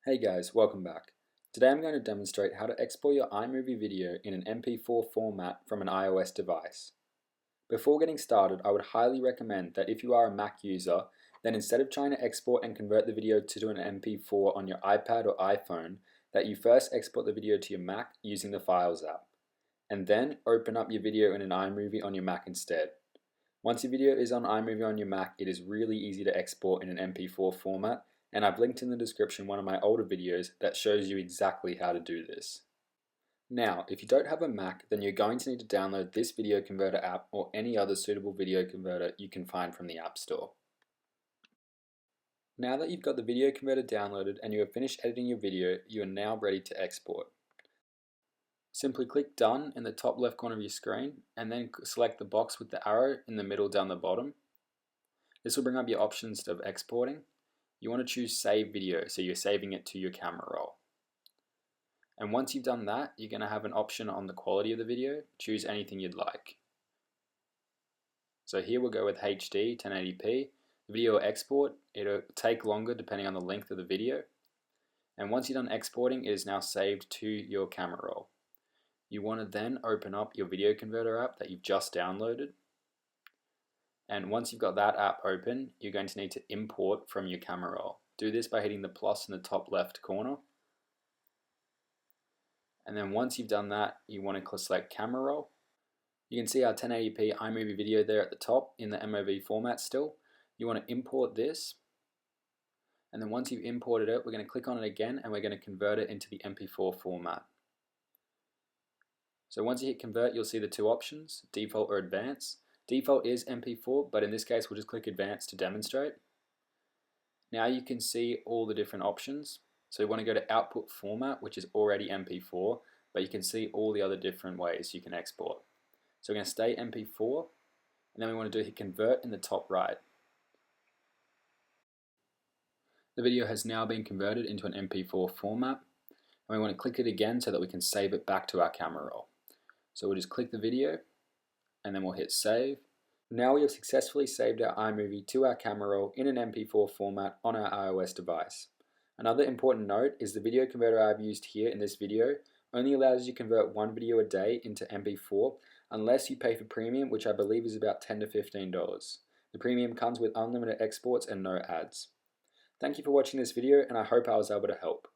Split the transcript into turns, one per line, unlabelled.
Hey guys, welcome back. Today I'm going to demonstrate how to export your iMovie video in an MP4 format from an iOS device. Before getting started, I would highly recommend that if you are a Mac user, then instead of trying to export and convert the video to an MP4 on your iPad or iPhone, that you first export the video to your Mac using the Files app, and then open up your video in an iMovie on your Mac instead. Once your video is on iMovie on your Mac, it is really easy to export in an MP4 format, and I've linked in the description one of my older videos that shows you exactly how to do this. Now, if you don't have a Mac, then you're going to need to download this video converter app or any other suitable video converter you can find from the App Store. Now that you've got the video converter downloaded and you have finished editing your video, you are now ready to export. Simply click Done in the top left corner of your screen and then select the box with the arrow in the middle down the bottom. This will bring up your options of exporting. You want to choose Save Video, so you're saving it to your camera roll. And once you've done that, you're going to have an option on the quality of the video. Choose anything you'd like. So here we'll go with HD 1080p. The video will export. It'll take longer depending on the length of the video. And once you're done exporting, it is now saved to your camera roll. You want to then open up your video converter app that you've just downloaded. And once you've got that app open, you're going to need to import from your camera roll. Do this by hitting the plus in the top left corner. And then once you've done that, you want to select camera roll. You can see our 1080p iMovie video there at the top in the MOV format still. You want to import this. And then once you've imported it, we're going to click on it again and we're going to convert it into the MP4 format. So once you hit convert, you'll see the two options, default or advanced. Default is MP4, but in this case we'll just click advanced to demonstrate. Now you can see all the different options. So you want to go to output format, which is already MP4, but you can see all the other different ways you can export. So we're going to stay MP4, and then we want to do hit convert in the top right. The video has now been converted into an MP4 format, and we want to click it again so that we can save it back to our camera roll. So we'll just click the video, and then we'll hit save. Now we have successfully saved our iMovie to our camera roll in an MP4 format on our iOS device. Another important note is the video converter I've used here in this video only allows you to convert one video a day into MP4 unless you pay for premium, which I believe is about $10 to $15. The premium comes with unlimited exports and no ads. Thank you for watching this video, and I hope I was able to help.